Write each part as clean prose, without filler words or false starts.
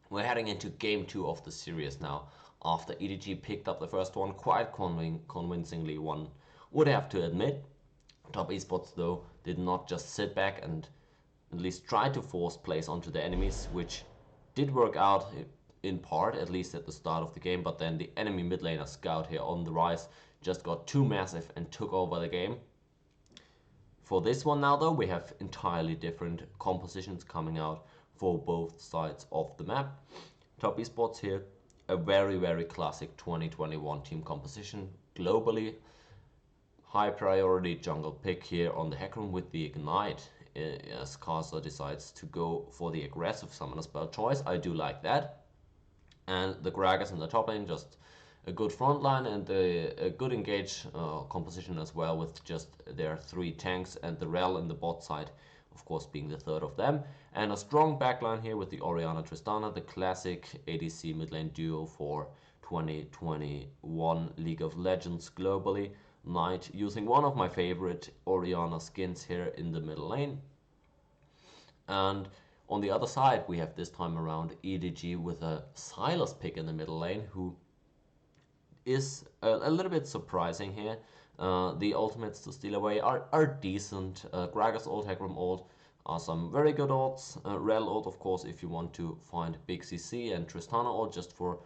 We're heading into game 2 of the series now, after EDG picked up the first one quite convincingly, one would have to admit. Top Esports, though, did not just sit back and at least try to force plays onto the enemies, which did work out in part, at least at the start of the game, but then the enemy mid laner Scout here on the rise just got too massive and took over the game. For this one now, though, we have entirely different compositions coming out for both sides of the map. Top Esports here, a very classic 2021 team composition globally. High priority jungle pick here on the hack room with the Ignite, as Karsa decides to go for the aggressive summoner spell choice. I do like that. And the Gragas in the top lane, just a good front line and a good engage composition as well, with just their 3 tanks and the Rel in the bot side, of course, being the third of them. And a strong backline here with the Orianna Tristana, the classic ADC mid lane duo for 2021 League of Legends globally. Knight using one of my favorite Orianna skins here in the middle lane. And on the other side, we have this time around EDG with a Sylas pick in the middle lane, who is a little bit surprising here. The ultimates to steal away are decent. Gragas ult, Hecarim ult are some very good ults. Rel ult, of course, if you want to find big CC, and Tristana ult just for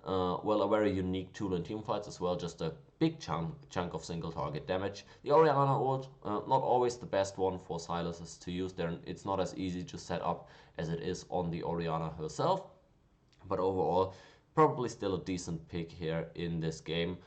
well, a very unique tool in teamfights as well, just a big chunk of single target damage. The Orianna ult, not always the best one for Sylas to use there. It's not as easy to set up as it is on the Orianna herself, but overall, probably still a decent pick here in this game.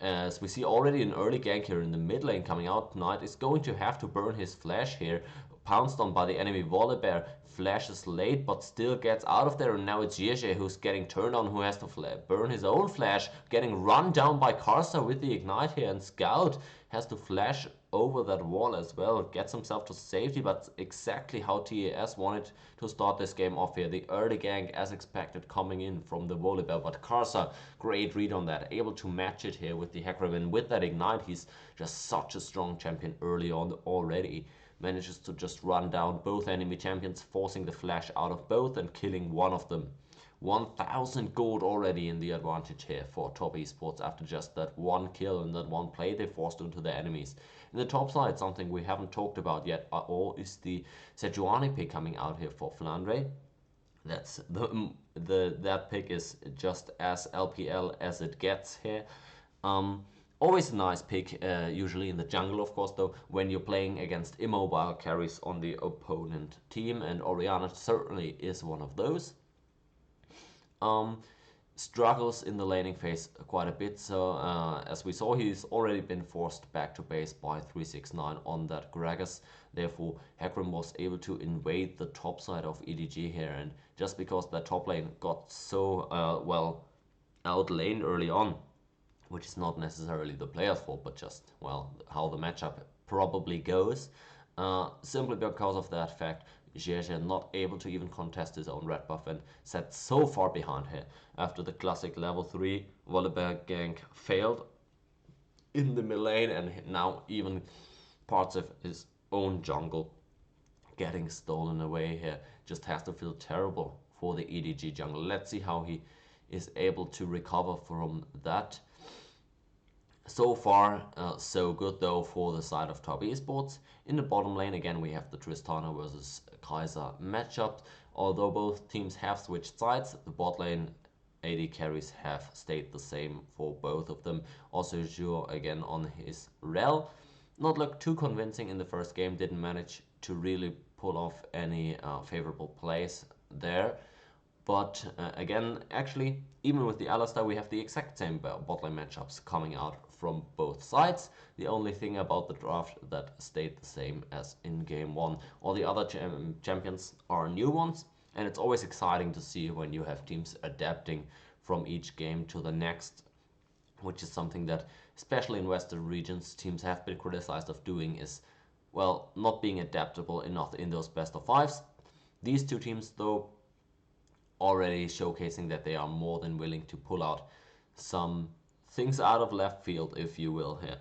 As we see already an early gank here in the mid lane coming out, Knight is going to have to burn his flash here. Pounced on by the enemy Volibear, flashes late but still gets out of there, and now it's Jeje who's getting turned on, who has to burn his own flash, getting run down by Karsa with the Ignite here, and Scout has to flash over that wall as well, gets himself to safety, but exactly how TES wanted to start this game off here. The early gank as expected coming in from the Volibear, but Karsa, great read on that, able to match it here with the Hecarim, and with that Ignite he's just such a strong champion early on already. Manages to just run down both enemy champions, forcing the flash out of both and killing one of them. 1000 gold already in the advantage here for Top Esports after just that one kill and that one play they forced into the enemies. In the top side, something we haven't talked about yet at all is the Sejuani pick coming out here for Flandre. That's that pick is just as LPL as it gets here. Always a nice pick, usually in the jungle, of course, though, when you're playing against immobile carries on the opponent team, and Orianna certainly is one of those. Struggles in the laning phase quite a bit, so as we saw, he's already been forced back to base by 369 on that Gragas. Therefore, Hecarim was able to invade the top side of EDG here, and just because that top lane got so, well, outlaned early on, which is not necessarily the player's fault, but just, well, how the matchup probably goes. Simply because of that fact, Jeje not able to even contest his own red buff and set so far behind here after the classic level 3 Volibear gank failed in the mid lane, and now even parts of his own jungle getting stolen away here. Just has to feel terrible for the EDG jungle. Let's see how he is able to recover from that. So far, so good though for the side of Top Esports. In the bottom lane, again, we have the Tristana versus Kaiser matchup. Although both teams have switched sides, the bot lane AD carries have stayed the same for both of them. Also, Zhou again on his Rel. Not looked too convincing in the first game, didn't manage to really pull off any favorable plays there. But again, actually, even with the Alistar, we have the exact same botlane matchups coming out from both sides. The only thing about the draft that stayed the same as in game 1. All the other champions are new ones, and it's always exciting to see when you have teams adapting from each game to the next, which is something that, especially in Western regions, teams have been criticized of doing, is, well, not being adaptable enough in those best of fives. These two teams, though, already showcasing that they are more than willing to pull out some things out of left field, if you will, here.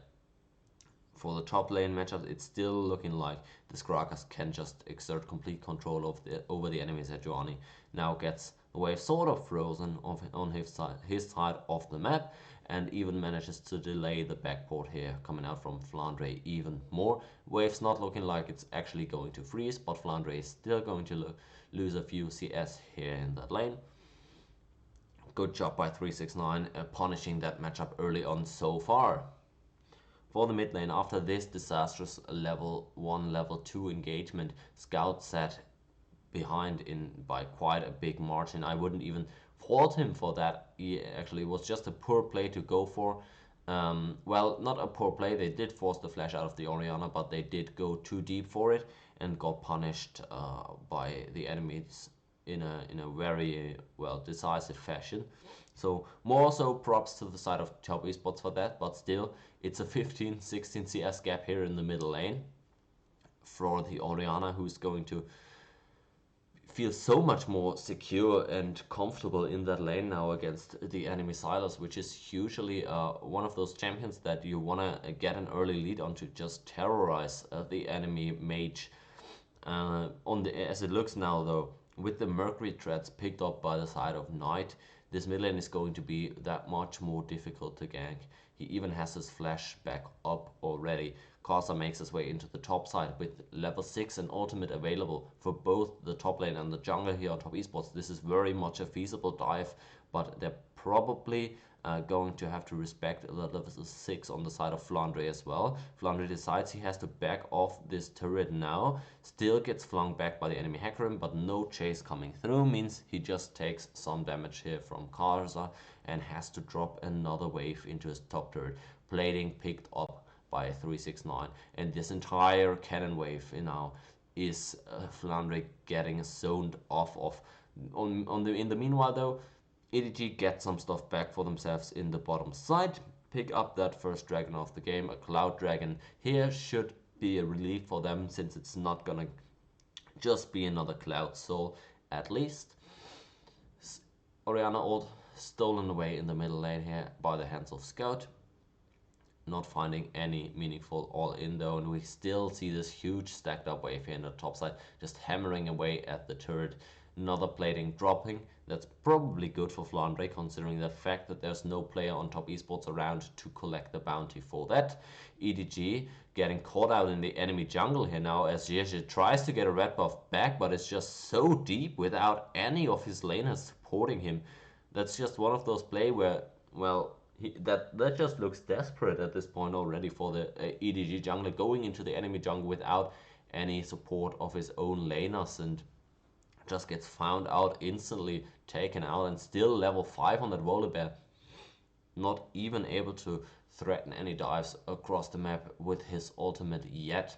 For the top lane matchup, it's still looking like the Gragas can just exert complete control of over the enemies. Sejuani now gets The wave sort of frozen on his side of the map, and even manages to delay the backport here coming out from Flandre even more. Wave's not looking like it's actually going to freeze, but Flandre is still going to lose a few CS here in that lane. Good job by 369 punishing that matchup early on so far. For the mid lane, after this disastrous level 1, level 2 engagement, Scout sat behind by quite a big margin. I wouldn't even fault him for that. He actually was just a poor play to go for. Well, not a poor play. They did force the flash out of the Orianna, but they did go too deep for it and got punished by the enemies in a very well decisive fashion. So more so props to the side of top esports for that, but still it's a 15-16 CS gap here in the middle lane for the Orianna, who's going to feel so much more secure and comfortable in that lane now against the enemy Silas, which is usually one of those champions that you want to get an early lead on to just terrorize the enemy mage. As it looks now though, with the Mercury threads picked up by the side of Knight, this mid lane is going to be that much more difficult to gank. He even has his flash back up already. Karsa makes his way into the top side with level 6 and ultimate available for both the top lane and the jungle here on top esports. This is very much a feasible dive, but they're probably going to have to respect the level 6 on the side of Flandre as well. Flandre decides he has to back off this turret now, still gets flung back by the enemy Hecarim, but no chase coming through means he just takes some damage here from Karsa and has to drop another wave into his top turret. Plating picked up by 369, and this entire cannon wave now is Flandre getting zoned off of. In the meanwhile though, EDG get some stuff back for themselves in the bottom side, pick up that first dragon of the game. A cloud dragon here should be a relief for them, since it's not gonna just be another cloud soul at least. Orianna ult stolen away in the middle lane here by the hands of Scout. Not finding any meaningful all-in though, and we still see this huge stacked up wave here in the top side, just hammering away at the turret. Another plating dropping. That's probably good for Flandre, considering the fact that there's no player on top esports around to collect the bounty for that. EDG getting caught out in the enemy jungle here now as Jeje tries to get a red buff back, but it's just so deep without any of his laners supporting him. That's just one of those play where, well, that just looks desperate at this point already for the EDG jungler, going into the enemy jungle without any support of his own laners, and just gets found out instantly, taken out, and still level 5 on that Volibear. Not even able to threaten any dives across the map with his ultimate yet.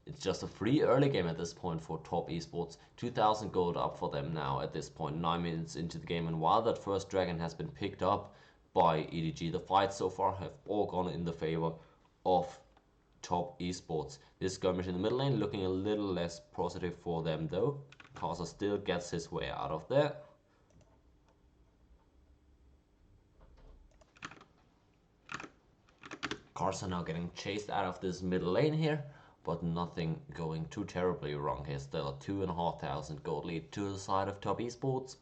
It's just a free early game at this point for top esports. 2000 gold up for them now at this point, 9 minutes into the game, and while that first dragon has been picked up by EDG, the fights so far have all gone in the favor of top esports. This skirmish in the middle lane looking a little less positive for them though. Karsa still gets his way out of there. Karsa now getting chased out of this middle lane here, but nothing going too terribly wrong here. Still a 2,500 gold lead to the side of top esports.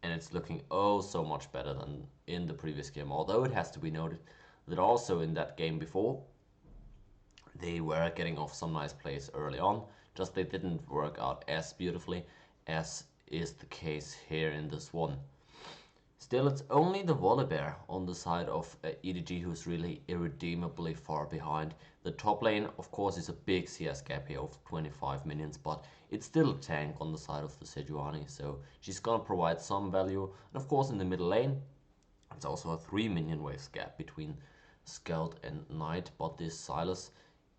And it's looking oh so much better than in the previous game, although it has to be noted that also in that game before, they were getting off some nice plays early on, just they didn't work out as beautifully as is the case here in this one. Still, it's only the Volibear on the side of EDG who's really irredeemably far behind. The top lane, of course, is a big CS gap here of 25 minions, but it's still a tank on the side of the Sejuani, so she's gonna provide some value. And of course, in the middle lane, it's also a 3 minion waves gap between Scout and Knight, but this Silas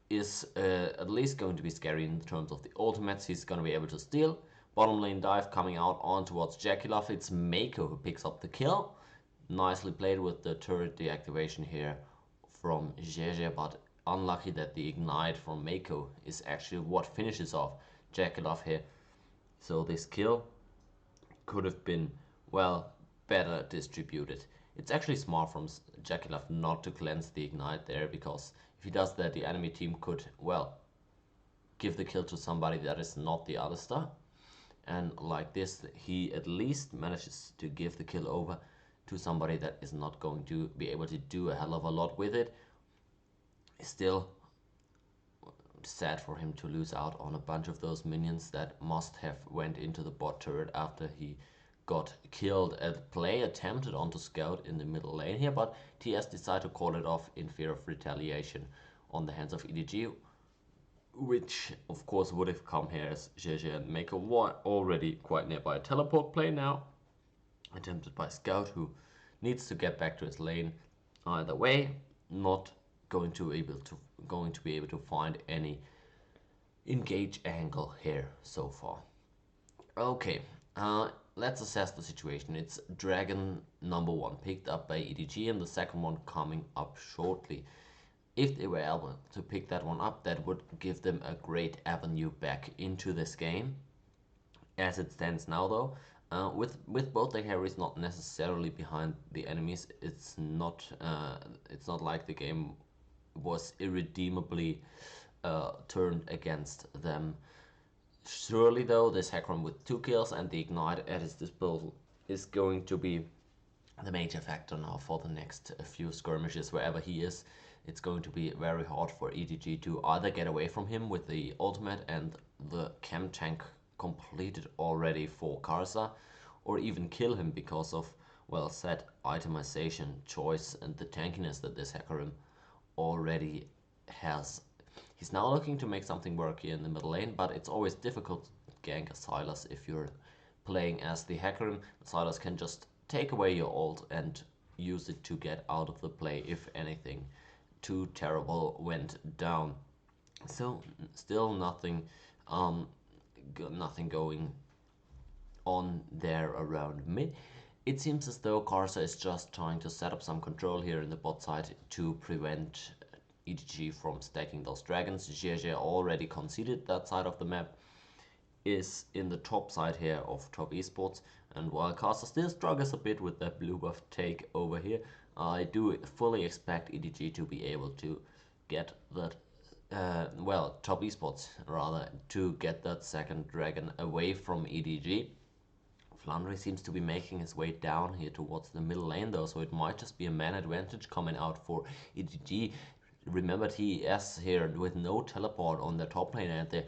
is at least going to be scary in terms of the ultimates he's going to be able to steal. Bottom lane dive coming out on towards Jackie. It's Mako who picks up the kill. Nicely played with the turret deactivation here from Jeje, but unlucky that the ignite from Mako is actually what finishes off Jackie here. So this kill could have been, well, better distributed. It's actually smart from Jackie not to cleanse the ignite there, because if he does that, the enemy team could, well, give the kill to somebody that is not the Alistar. and like this he at least manages to give the kill over to somebody that is not going to be able to do a hell of a lot with it. Still sad for him to lose out on a bunch of those minions that must have went into the bot turret after he got killed. A play attempted onto Scout in the middle lane here, but TS decided to call it off in fear of retaliation on the hands of EDG, which of course would have come here as JJ and Mako were already quite nearby. A teleport play now attempted by Scout, who needs to get back to his lane. Either way, not going to be able to find any engage angle here so far. Okay, let's assess the situation. It's Dragon number 1 picked up by EDG and the second one coming up shortly. If they were able to pick that one up, that would give them a great avenue back into this game. As it stands now though, with both the carries not necessarily behind the enemies, it's not like the game was irredeemably turned against them. Surely though, this Hecarim with 2 kills and the Ignite at his disposal is going to be the major factor now for the next few skirmishes wherever he is. It's going to be very hard for EDG to either get away from him with the ultimate and the chem tank completed already for Karsa, or even kill him because of well set itemization choice and the tankiness that this Hecarim already has. He's now looking to make something work here in the middle lane, but it's always difficult to gank a Sylas if you're playing as the Hecarim. Sylas can just take away your ult and use it to get out of the play if anything too terrible went down. So still nothing going on there around mid. It seems as though Karsa is just trying to set up some control here in the bot side to prevent EDG from stacking those dragons. JJ already conceded that side of the map, is in the top side here of top esports, and while Karsa still struggles a bit with that blue buff take over here, I do fully expect EDG to be able to get that top esports rather, to get that second dragon away from EDG. Flandre seems to be making his way down here towards the middle lane though, so it might just be a man advantage coming out for EDG. Remember, TES here with no teleport on the top lane, and the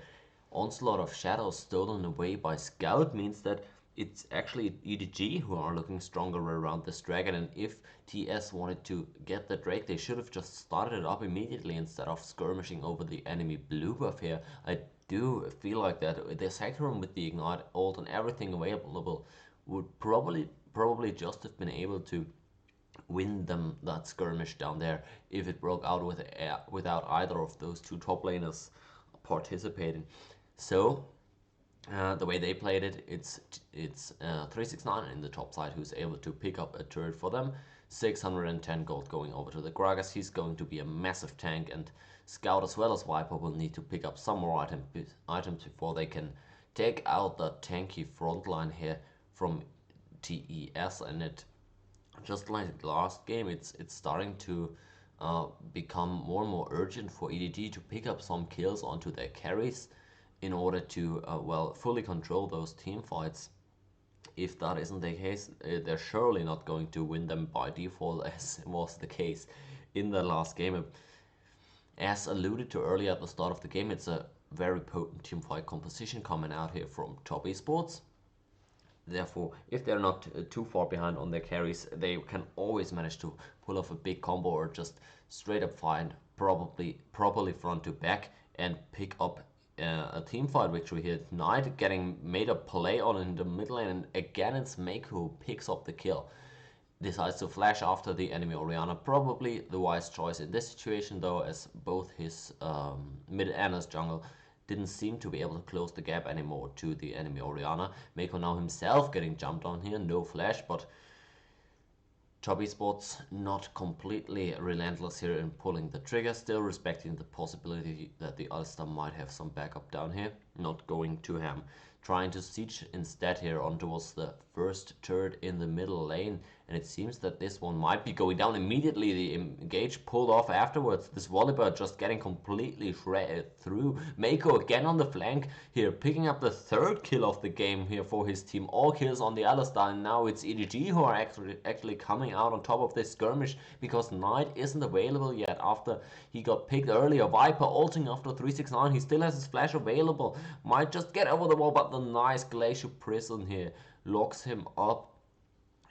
onslaught of shadows stolen away by Scout means that it's actually EDG who are looking stronger around this dragon. And if TS wanted to get the Drake, they should have just started it up immediately instead of skirmishing over the enemy blue buff here. I do feel like that this Hecarim with the Ignite ult and everything available would probably just have been able to win them that skirmish down there if it broke out without either of those two top laners participating. So the way they played it, it's 369 in the top side who's able to pick up a turret for them. 610 gold going over to the Gragas. He's going to be a massive tank, and Scout as well as Viper will need to pick up some more items before they can take out the tanky front line here from TES. And it, just like the last game, it's starting to become more and more urgent for EDG to pick up some kills onto their carries in order to fully control those team fights. If that isn't the case, they're surely not going to win them by default, as was the case in the last game. As alluded to earlier at the start of the game, it's a very potent team fight composition coming out here from top esports. Therefore, if they're not too far behind on their carries, they can always manage to pull off a big combo or just straight up find properly front to back and pick up a team fight victory here tonight, getting made a play on in the mid lane, and again it's Mako who picks up the kill. Decides to flash after the enemy Orianna, probably the wise choice in this situation though, as both his mid and his jungle didn't seem to be able to close the gap anymore to the enemy Orianna. Mako now himself getting jumped on here, no flash, but top esports not completely relentless here in pulling the trigger, still respecting the possibility that the Alistar might have some backup down here, not going to ham. Trying to siege instead here on towards the first turret in the middle lane, and it seems that this one might be going down immediately. The engage pulled off afterwards. This Volibear just getting completely shredded through. Mako again on the flank here, picking up the third kill of the game here for his team. All kills on the Alistar, and now it's EDG who are actually coming out on top of this skirmish, because Knight isn't available yet after he got picked earlier. Viper ulting after 369. He still has his flash available. Might just get over the wall, but the nice Glacial Prison here locks him up.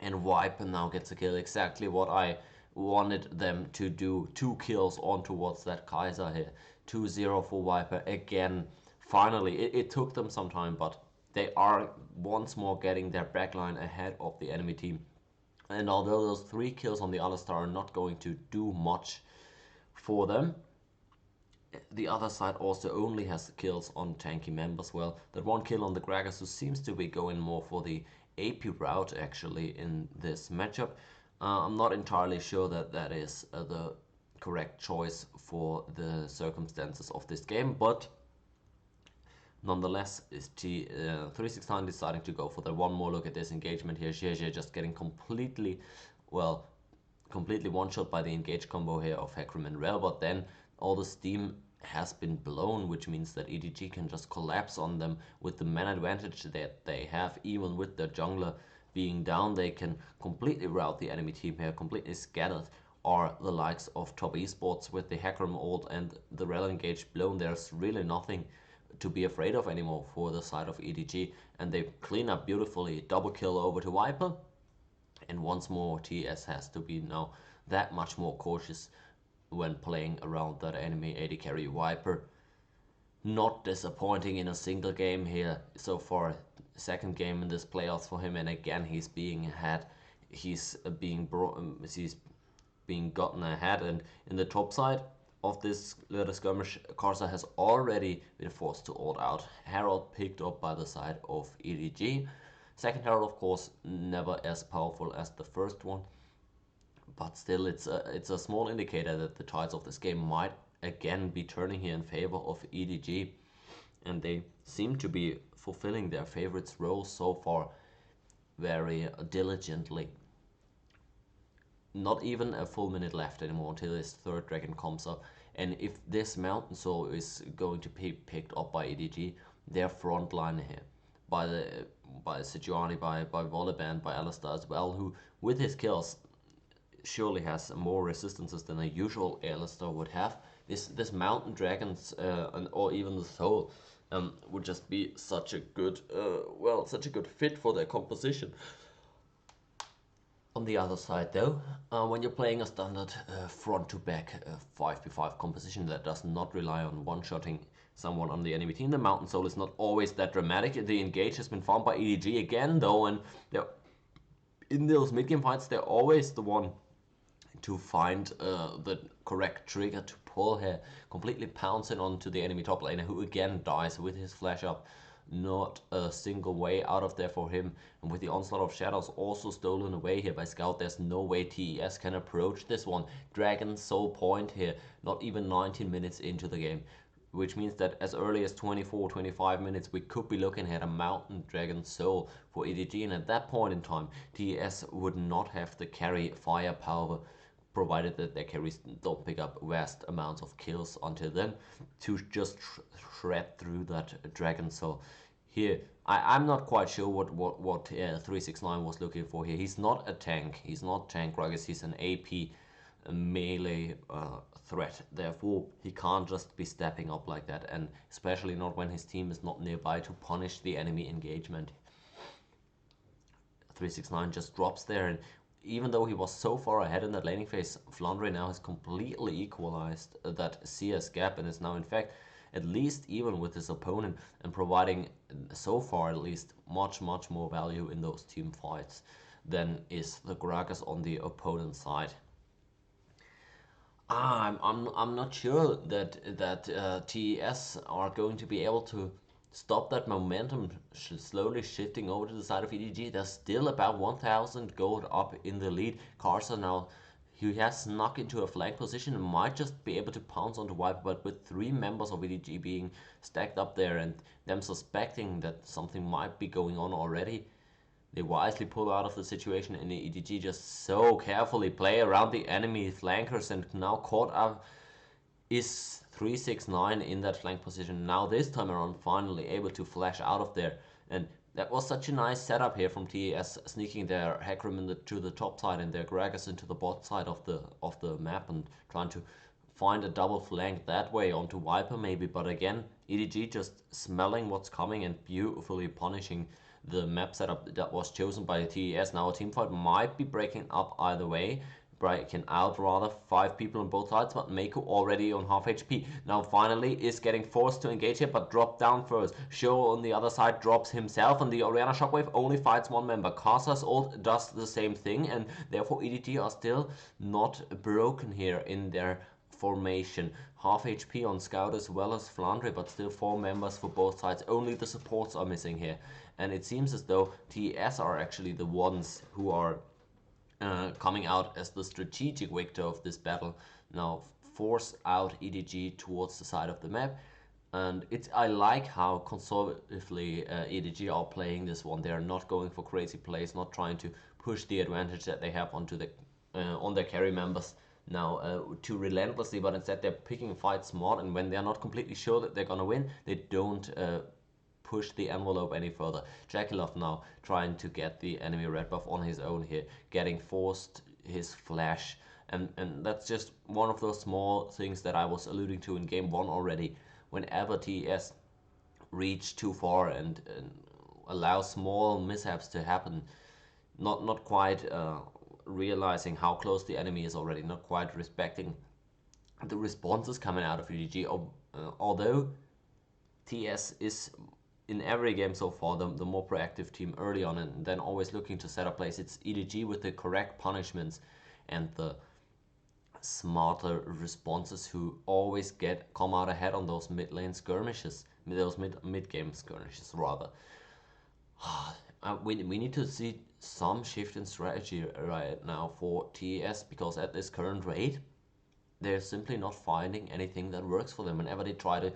And Viper now gets a kill, exactly what I wanted them to do. 2 kills on towards that Kaiser here. 2-0 for Viper again. Finally, it took them some time, but they are once more getting their backline ahead of the enemy team. And although those 3 kills on the Alistar are not going to do much for them, the other side also only has the kills on tanky members. Well, that 1 kill on the Gragas, who seems to be going more for the AP route actually in this matchup. I'm not entirely sure that that is the correct choice for the circumstances of this game, but nonetheless, is 369 deciding to go for the one more look at this engagement here. Xie just getting completely one-shot by the engage combo here of Hecarim and Rel, but then all the steam has been blown, which means that EDG can just collapse on them with the mana advantage that they have. Even with the jungler being down, they can completely rout the enemy team here. Completely scattered are the likes of Top Esports with the Hecarim ult and the Rel engage blown. There's really nothing to be afraid of anymore for the side of EDG, and they clean up beautifully. Double kill over to Viper, and once more TES has to be now that much more cautious when playing around that enemy AD carry. Viper not disappointing in a single game here so far. Second game in this playoffs for him, and again he's being ahead. He's being gotten ahead, and in the top side of this little skirmish, Karsa has already been forced to ult out. Herald picked up by the side of EDG. Second Herald, of course, never as powerful as the first one, but still it's a small indicator that the tides of this game might again be turning here in favor of EDG, and they seem to be fulfilling their favorites' role so far very diligently. Not even a full minute left anymore until this third dragon comes up, and if this Mountain Soul is going to be picked up by EDG, their front line here by Sejuani, by Volibear, by Alistar as well, who with his kills surely has more resistances than a usual Alistar would have. This Mountain Dragons or even the Soul would just be such a good fit for their composition. On the other side though, when you're playing a standard front-to-back 5v5 composition that does not rely on one-shotting someone on the enemy team, the Mountain Soul is not always that dramatic. The engage has been found by EDG again though, and in those mid-game fights they're always the one to find the correct trigger to pull here, completely pouncing onto the enemy top laner, who again dies with his flash up. Not a single way out of there for him, and with the onslaught of shadows also stolen away here by Scout, there's no way TES can approach this one. Dragon Soul point here, not even 19 minutes into the game, which means that as early as 24-25 minutes we could be looking at a Mountain Dragon Soul for EDG, and at that point in time TES would not have the carry firepower, provided that their carries don't pick up vast amounts of kills until then, to just shred through that Dragon Soul. Here, I'm not quite sure what 369 was looking for here. He's not a tank. He's not tank rugged. He's an AP melee threat. Therefore, he can't just be stepping up like that, and especially not when his team is not nearby to punish the enemy engagement. 369 just drops there, and even though he was so far ahead in that laning phase, Flandre now has completely equalized that CS gap and is now in fact at least even with his opponent, and providing so far at least much more value in those team fights than is the Gragas on the opponent's side. I'm not sure that TES are going to be able to stop that momentum slowly shifting over to the side of EDG. There's still about 1000 gold up in the lead. Karsa now, he has snuck into a flank position and might just be able to pounce onto Viper, but with 3 members of EDG being stacked up there and them suspecting that something might be going on already, They wisely pull out of the situation, and the EDG just so carefully play around the enemy flankers, and now caught up is 369 in that flank position. Now this time around finally able to flash out of there, and that was such a nice setup here from TES, sneaking their Hecarim to the top side and their Gragas into the bot side of the map, and trying to find a double flank that way onto Viper maybe. But again, EDG just smelling what's coming and beautifully punishing the map setup that was chosen by TES. Now a teamfight might be breaking up either way, breaking out rather, 5 people on both sides, but Mako already on half HP. Now finally is getting forced to engage here, but dropped down first. Show on the other side drops himself, and the Orianna Shockwave only fights one member. Kasa's ult does the same thing, and therefore EDG are still not broken here in their formation. Half HP on Scout as well as Flandre, but still 4 members for both sides. Only the supports are missing here, and it seems as though TES are actually the ones who are coming out as the strategic victor of this battle. Now force out EDG towards the side of the map, and I like how conservatively EDG are playing this one. They are not going for crazy plays, not trying to push the advantage that they have onto the on their carry members now too relentlessly, but instead they're picking fights smart, and when they're not completely sure that they're gonna win, they don't push the envelope any further. Jakilov now trying to get the enemy red buff on his own here, getting forced his flash, and that's just one of those small things that I was alluding to in game 1 already. Whenever TES reach too far and allow small mishaps to happen, not quite realizing how close the enemy is already, not quite respecting the responses coming out of EDG. Although TS is in every game so far the more proactive team early on, and then always looking to set up plays, it's EDG with the correct punishments and the smarter responses who always come out ahead on those mid lane skirmishes, those mid game skirmishes rather. We need to see some shift in strategy right now for TES, because at this current rate they're simply not finding anything that works for them. Whenever they try to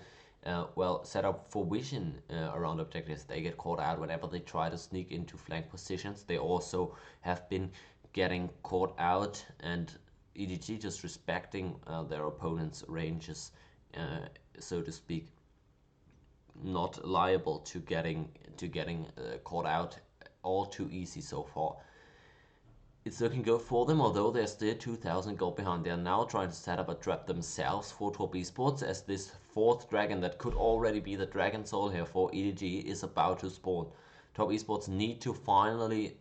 set up for vision around objectives, they get caught out. Whenever they try to sneak into flank positions, they also have been getting caught out, and EDG just respecting their opponent's ranges, so to speak, not liable to getting caught out all too easy so far. It's looking good for them, although they're still 2,000 gold behind. They are now trying to set up a trap themselves for Top Esports, as this 4th dragon that could already be the Dragon Soul here for EDG is about to spawn. Top Esports need to finally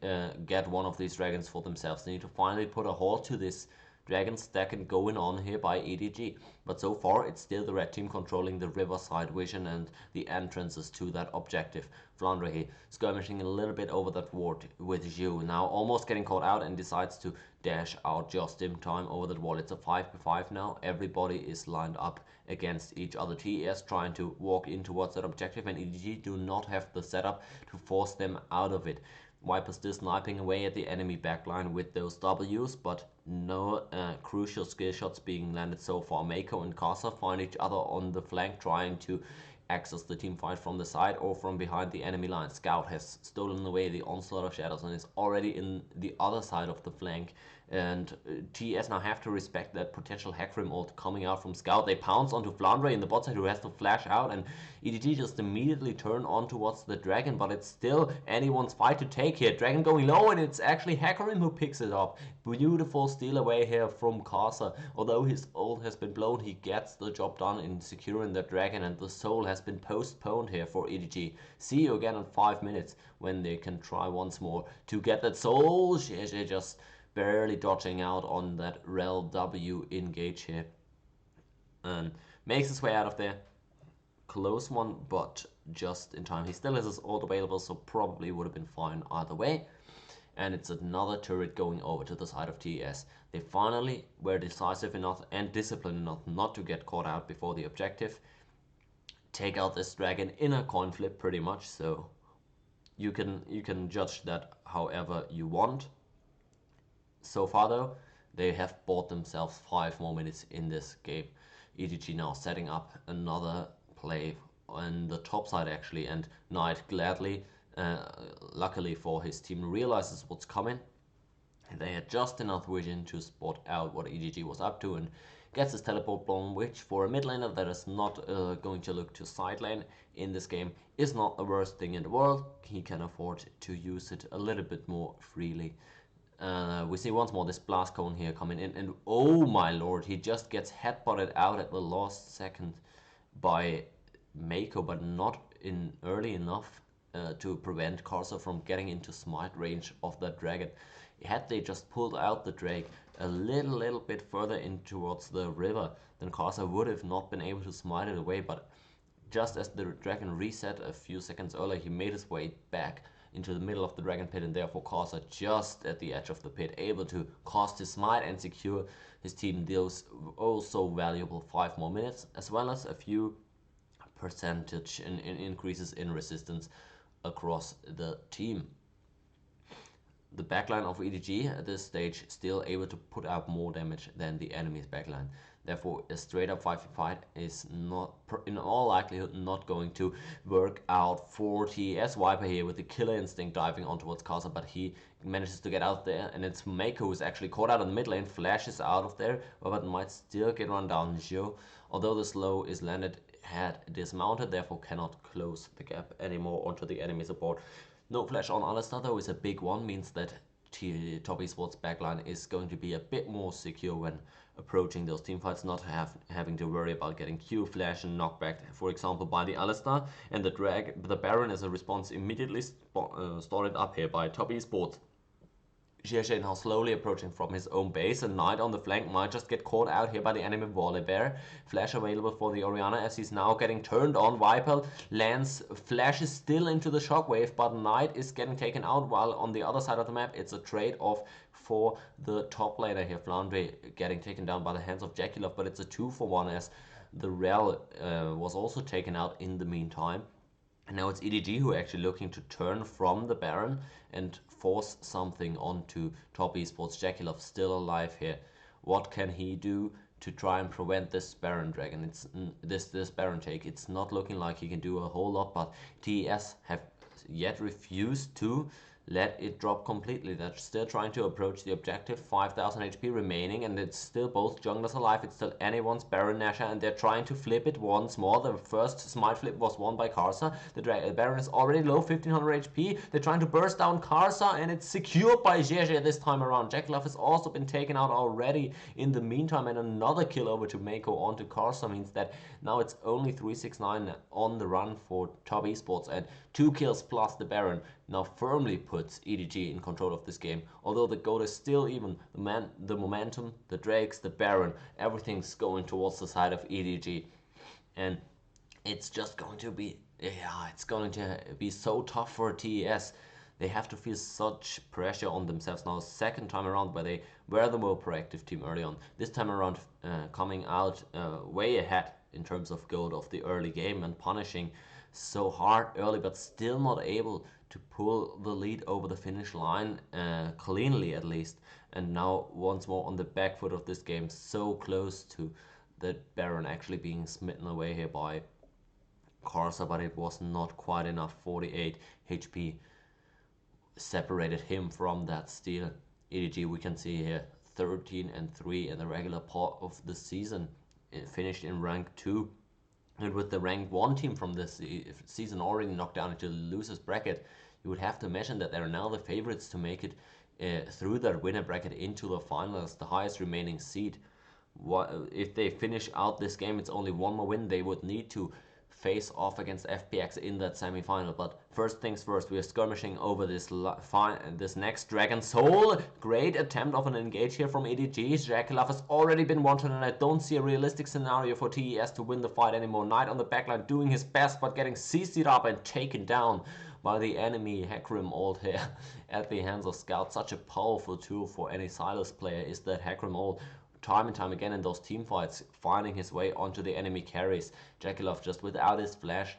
get one of these dragons for themselves. They need to finally put a halt to this dragon stack and going on here by EDG. But so far it's still the red team controlling the riverside vision and the entrances to that objective. Flandre here skirmishing a little bit over that ward with Zhu, now almost getting caught out, and decides to dash out just in time over that wall. It's a 5v5 now. Everybody is lined up against each other. TES trying to walk in towards that objective, and EDG do not have the setup to force them out of it. Viper still sniping away at the enemy backline with those Ws, but no crucial skill shots being landed so far. Mako and Kasa find each other on the flank, trying to access the team fight from the side or from behind the enemy line. Scout has stolen away the onslaught of shadows and is already in the other side of the flank, and TES now have to respect that potential Hecarim ult coming out from Scout. They pounce onto Flandre in the bot side, who has to flash out, and EDG just immediately turn on towards the dragon, but it's still anyone's fight to take here. Dragon going low, and it's actually Hecarim who picks it up. Beautiful steal away here from Kasa. Although his ult has been blown, he gets the job done in securing the dragon, and the soul has been postponed here for EDG. See you again in 5 minutes when they can try once more to get that soul. GG just barely dodging out on that Rel W engage here, and makes his way out of there. Close one, but just in time. He still has his ult available, so probably would have been fine either way. And it's another turret going over to the side of TES. They finally were decisive enough and disciplined enough not to get caught out before the objective. Take out this dragon in a coin flip pretty much, so you can judge that however you want. So far though, they have bought themselves 5 more minutes in this game. EDG now setting up another play on the top side actually, and Knight gladly luckily for his team, realizes what's coming. They had just enough vision to spot out what EDG was up to and gets his teleport blown, which for a mid laner that is not going to look to side lane in this game is not the worst thing in the world. He can afford to use it a little bit more freely. We see once more this blast cone here coming in, and oh my lord, he just gets headbutted out at the last second by Mako, but not in early enough to prevent Karsa from getting into smite range of that dragon. Had they just pulled out the Drake a little bit further in towards the river, then Karsa would have not been able to smite it away, but just as the dragon reset a few seconds earlier, he made his way back into the middle of the dragon pit, and therefore Karsa just at the edge of the pit, able to cast his smite and secure his team those also valuable 5 more minutes, as well as a few percentage in increases in resistance across the team. The backline of EDG at this stage still able to put out more damage than the enemy's backline. Therefore, a straight up 5v fight is not, in all likelihood, not going to work out for TES. Viper here with the killer instinct diving on towards Karsa, but he manages to get out there, and it's Mako who's actually caught out in the mid lane, flashes out of there, but might still get run down. Zhou, although the slow is landed, had dismounted, therefore cannot close the gap anymore onto the enemy support. No flash on Alistar though is a big one, means that Top Esports backline is going to be a bit more secure when approaching those teamfights, not having to worry about getting Q flash and knockback, for example, by the Alistar, and the Baron as a response immediately started up here by Top Esports. GSJ now slowly approaching from his own base, and Knight on the flank might just get caught out here by the enemy Volibear. Flash available for the Orianna as he's now getting turned on. Viper lands, flashes still into the shockwave, but Knight is getting taken out, while on the other side of the map it's a trade-off for the top laner here. Flandre getting taken down by the hands of Jackie, but it's a 2-for-1 as the Rel was also taken out in the meantime. And now it's EDG who are actually looking to turn from the Baron and force something onto Top Esports. Jackie still alive here. What can he do to try and prevent this Baron Dragon? It's this Baron take. It's not looking like he can do a whole lot, but TES have yet refused to let it drop completely. They're still trying to approach the objective. 5,000 HP remaining, and it's still both junglers alive. It's still anyone's Baron Nashor, and they're trying to flip it once more. The first smite flip was won by Karsa. The Baron is already low, 1500 HP. They're trying to burst down Karsa, and it's secured by GG this time around. Jacklove has also been taken out already in the meantime, and another kill over to Mako onto Karsa means that now it's only 369 on the run for Top Esports, and 2 kills plus the Baron now firmly puts EDG in control of this game. Although the goal is still even, the momentum, the Drakes, the Baron, everything's going towards the side of EDG, and it's just going to be, it's going to be so tough for TES. They have to feel such pressure on themselves now. Second time around where they were the more proactive team early on. This time around coming out way ahead in terms of gold of the early game and punishing so hard early, but still not able to pull the lead over the finish line cleanly at least. And now once more on the back foot of this game, so close to the Baron actually being smitten away here by Karsa, but it was not quite enough. 48 HP separated him from that steal. EDG, we can see here, 13-3 in the regular part of the season. It finished in rank 2. And with the rank 1 team from this season already knocked down into the losers bracket, you would have to imagine that they are now the favorites to make it through that winner bracket into the finals, the highest remaining seed. If they finish out this game, it's only 1 more win. They would need to face off against FPX in that semi-final. But first things first, we are skirmishing over this next Dragon Soul. Great attempt of an engage here from EDG. Jackalove has already been wanted, and I don't see a realistic scenario for TES to win the fight anymore. Knight on the backline doing his best, but getting CC'd up and taken down by the enemy Hecarim ult here at the hands of Scout. Such a powerful tool for any Silas player is that Hecarim ult. Time and time again in those team fights, finding his way onto the enemy carries. Jackalove just without his flash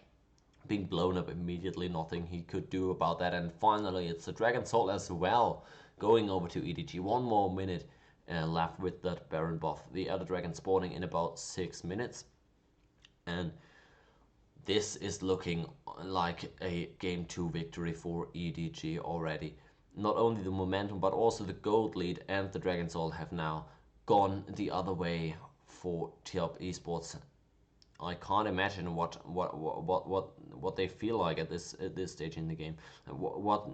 being blown up immediately, nothing he could do about that. And finally it's the Dragon Soul as well going over to EDG. 1 more minute left with that Baron buff. The other dragon spawning in about 6 minutes. And this is looking like a game 2 victory for EDG already. Not only the momentum, but also the gold lead and the Dragon Soul have now gone the other way for TES Esports. I can't imagine what they feel like at this stage in the game. What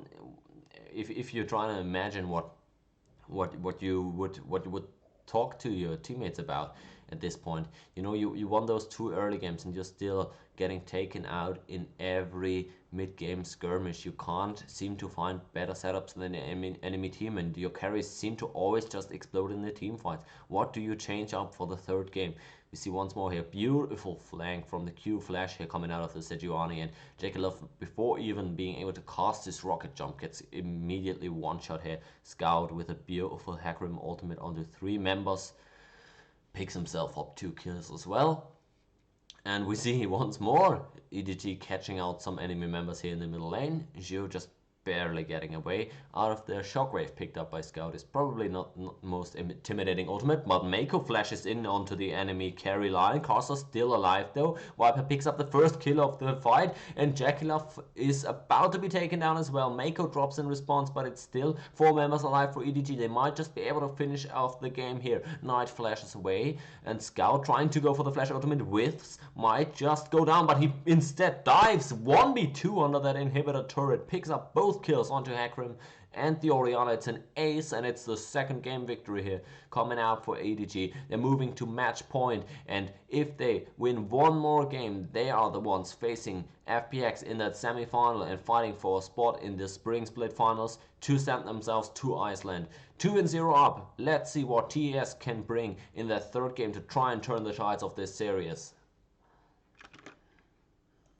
if you're trying to imagine what you would talk to your teammates about at this point. You know, you won those 2 early games and you're still getting taken out in every mid-game skirmish. You can't seem to find better setups than the enemy team, and your carries seem to always just explode in the team fights. What do you change up for the 3rd game? We see once more here, beautiful flank from the Q flash here coming out of the Sejuani, and Jekyll, before even being able to cast his rocket jump, gets immediately one-shot here. Scout with a beautiful Hackrim ultimate onto 3 members, picks himself up 2 kills as well. And we see once more EDG catching out some enemy members here in the middle lane. Zhu just barely getting away out of the shockwave picked up by Scout. Is probably not most intimidating ultimate, but Mako flashes in onto the enemy carry line. Karsa still alive though. Viper picks up the 1st kill of the fight, and Jakilov is about to be taken down as well. Mako drops in response, but it's still 4 members alive for EDG. They might just be able to finish off the game here. Knight flashes away, and Scout trying to go for the flash ultimate whiffs, might just go down, but he instead dives 1v2 under that inhibitor turret, picks up both kills onto Hackrim and the Orianna. It's an ace, and it's the 2nd game victory here coming out for EDG. They're moving to match point, and if they win one more game, they are the ones facing FPX in that semi-final and fighting for a spot in the spring split finals to send themselves to Iceland. 2-0 up. Let's see what TES can bring in that 3rd game to try and turn the tides of this series.